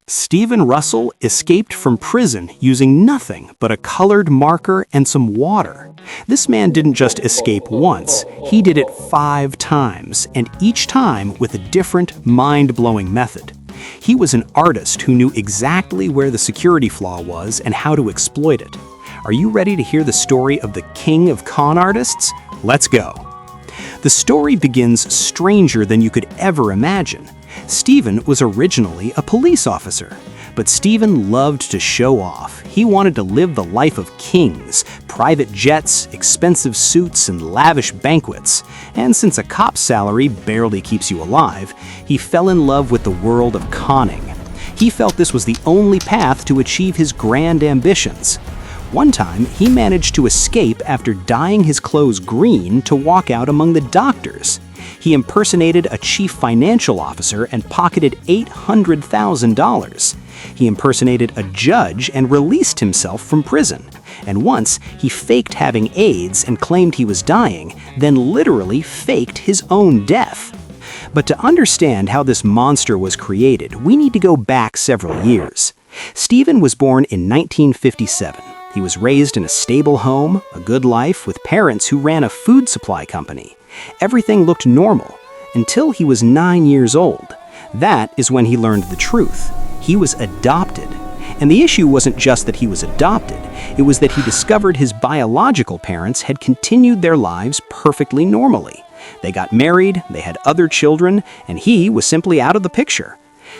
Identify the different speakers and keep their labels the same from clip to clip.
Speaker 1: Stephen Russell escaped from prison using nothing but a colored marker and some water. This man didn't just escape once, he did it 5 times, and each time with a different, mind-blowing method. He was an artist who knew exactly where the security flaw was and how to exploit it. Are you ready to hear the story of the king of con artists? Let's go. The story begins stranger than you could ever imagine. Stephen was originally a police officer, but Stephen loved to show off. He wanted to live the life of kings, private jets, expensive suits, and lavish banquets. And since a cop's salary barely keeps you alive, he fell in love with the world of conning. He felt this was the only path to achieve his grand ambitions. One time, he managed to escape after dyeing his clothes green to walk out among the doctors. He impersonated a chief financial officer and pocketed $800,000. He impersonated a judge and released himself from prison. And once, he faked having AIDS and claimed he was dying, then literally faked his own death. But to understand how this monster was created, we need to go back several years. Stephen was born in 1957. He was raised in a stable home, a good life, with parents who ran a food supply company. Everything looked normal until he was 9 years old. That is when he learned the truth. He was adopted. And the issue wasn't just that he was adopted, it was that he discovered his biological parents had continued their lives perfectly normally. They got married, they had other children, and he was simply out of the picture.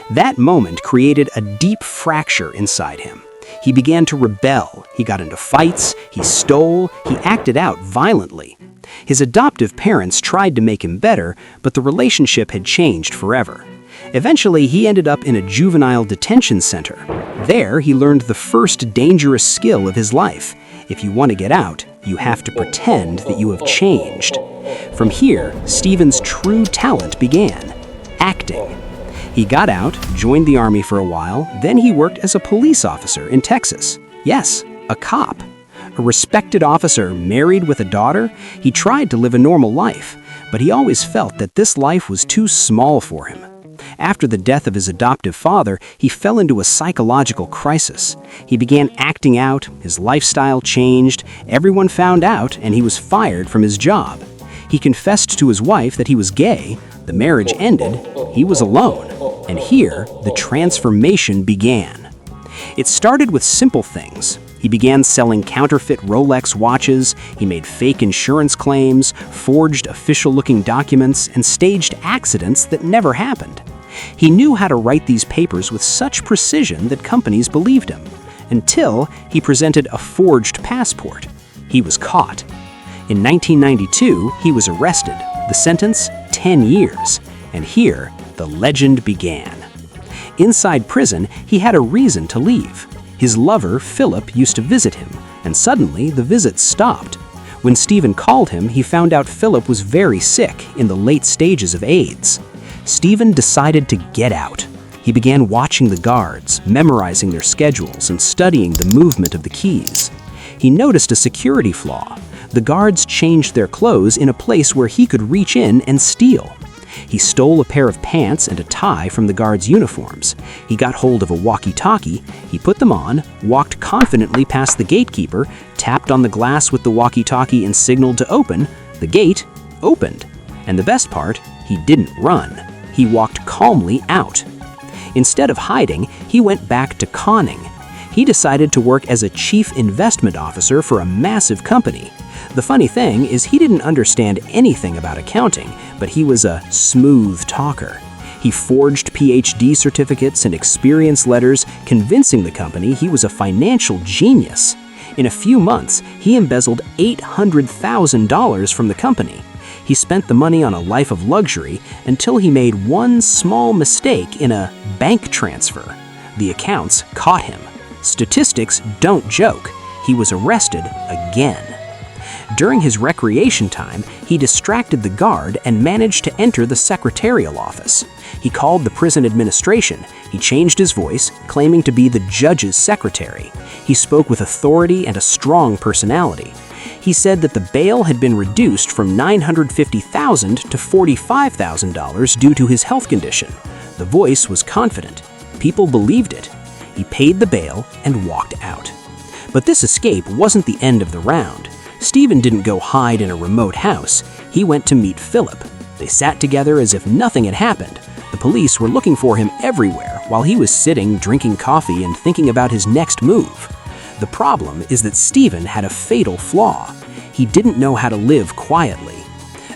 Speaker 1: That moment created a deep fracture inside him. He began to rebel, he got into fights, he stole, he acted out violently. His adoptive parents tried to make him better, but the relationship had changed forever. Eventually, he ended up in a juvenile detention center. There, he learned the first dangerous skill of his life. If you want to get out, you have to pretend that you have changed. From here, Stephen's true talent began: acting. He got out, joined the army for a while, then he worked as a police officer in Texas. Yes, a cop. A respected officer, married with a daughter, he tried to live a normal life, but he always felt that this life was too small for him. After the death of his adoptive father, he fell into a psychological crisis. He began acting out, his lifestyle changed, everyone found out, and he was fired from his job. He confessed to his wife that he was gay, the marriage ended, he was alone, and here the transformation began. It started with simple things. He began selling counterfeit Rolex watches, he made fake insurance claims, forged official-looking documents, and staged accidents that never happened. He knew how to write these papers with such precision that companies believed him, until he presented a forged passport. He was caught. In 1992, he was arrested. The sentence, 10 years. And here, the legend began. Inside prison, he had a reason to leave. His lover, Philip, used to visit him, and suddenly the visits stopped. When Stephen called him, he found out Philip was very sick, in the late stages of AIDS. Stephen decided to get out. He began watching the guards, memorizing their schedules, and studying the movement of the keys. He noticed a security flaw. The guards changed their clothes in a place where he could reach in and steal. He stole a pair of pants and a tie from the guards' uniforms. He got hold of a walkie-talkie, he put them on, walked confidently past the gatekeeper, tapped on the glass with the walkie-talkie and signaled to open. The gate opened. And the best part, he didn't run. He walked calmly out. Instead of hiding, he went back to conning. He decided to work as a chief investment officer for a massive company. The funny thing is he didn't understand anything about accounting, but he was a smooth talker. He forged PhD certificates and experience letters, convincing the company he was a financial genius. In a few months, he embezzled $800,000 from the company. He spent the money on a life of luxury until he made one small mistake in a bank transfer. The accounts caught him. Statistics don't joke. He was arrested again. During his recreation time, he distracted the guard and managed to enter the secretarial office. He called the prison administration. He changed his voice, claiming to be the judge's secretary. He spoke with authority and a strong personality. He said that the bail had been reduced from $950,000 to $45,000 due to his health condition. The voice was confident. People believed it. He paid the bail and walked out. But this escape wasn't the end of the round. Stephen didn't go hide in a remote house. He went to meet Philip. They sat together as if nothing had happened. The police were looking for him everywhere while he was sitting, drinking coffee and thinking about his next move. The problem is that Stephen had a fatal flaw. He didn't know how to live quietly.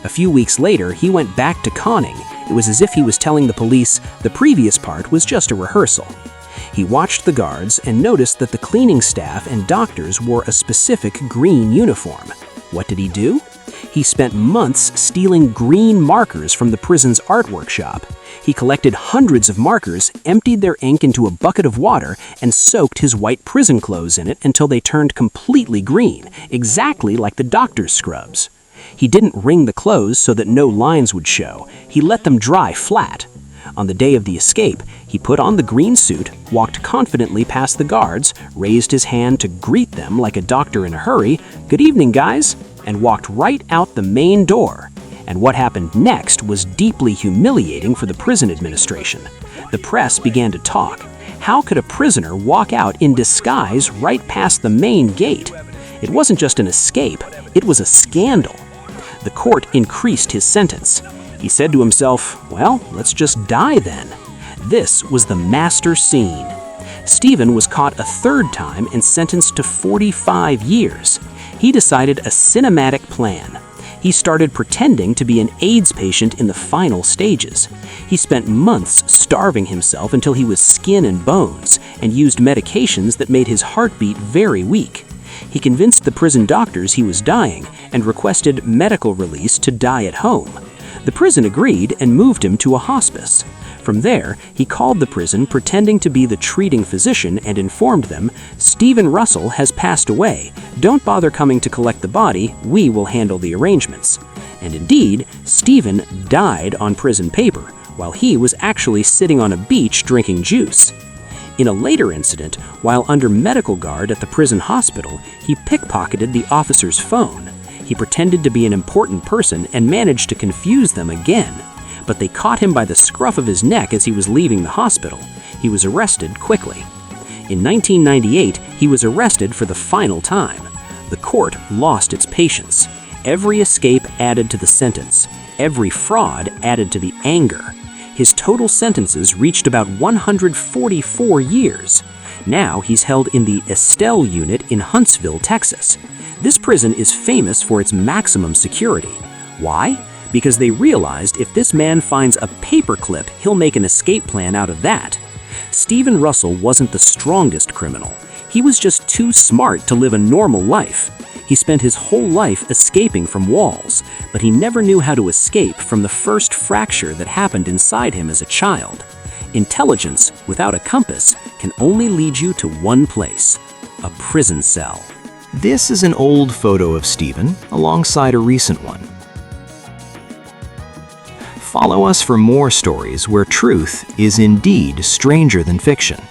Speaker 1: A few weeks later, he went back to conning. It was as if he was telling the police the previous part was just a rehearsal. He watched the guards and noticed that the cleaning staff and doctors wore a specific green uniform. What did he do? He spent months stealing green markers from the prison's art workshop. He collected hundreds of markers, emptied their ink into a bucket of water, and soaked his white prison clothes in it until they turned completely green, exactly like the doctor's scrubs. He didn't wring the clothes so that no lines would show. He let them dry flat. On the day of the escape, he put on the green suit, walked confidently past the guards, raised his hand to greet them like a doctor in a hurry, "Good evening, guys," and walked right out the main door. And what happened next was deeply humiliating for the prison administration. The press began to talk. How could a prisoner walk out in disguise right past the main gate? It wasn't just an escape, it was a scandal. The court increased his sentence. He said to himself, well, let's just die then. This was the master scene. Stephen was caught a third time and sentenced to 45 years. He decided a cinematic plan. He started pretending to be an AIDS patient in the final stages. He spent months starving himself until he was skin and bones and used medications that made his heartbeat very weak. He convinced the prison doctors he was dying and requested medical release to die at home. The prison agreed and moved him to a hospice. From there, he called the prison pretending to be the treating physician and informed them, "Stephen Russell has passed away. Don't bother coming to collect the body, we will handle the arrangements." And indeed, Stephen died on prison paper, while he was actually sitting on a beach drinking juice. In a later incident, while under medical guard at the prison hospital, he pickpocketed the officer's phone. He pretended to be an important person and managed to confuse them again. But they caught him by the scruff of his neck as he was leaving the hospital. He was arrested quickly. In 1998, he was arrested for the final time. The court lost its patience. Every escape added to the sentence. Every fraud added to the anger. His total sentences reached about 144 years. Now he's held in the Estelle unit in Huntsville, Texas. This prison is famous for its maximum security. Why? Because they realized if this man finds a paperclip, he'll make an escape plan out of that. Stephen Russell wasn't the strongest criminal. He was just too smart to live a normal life. He spent his whole life escaping from walls, but he never knew how to escape from the first fracture that happened inside him as a child. Intelligence without a compass can only lead you to one place: a prison cell.
Speaker 2: This is an old photo of Stephen alongside a recent one. Follow us for more stories where truth is indeed stranger than fiction.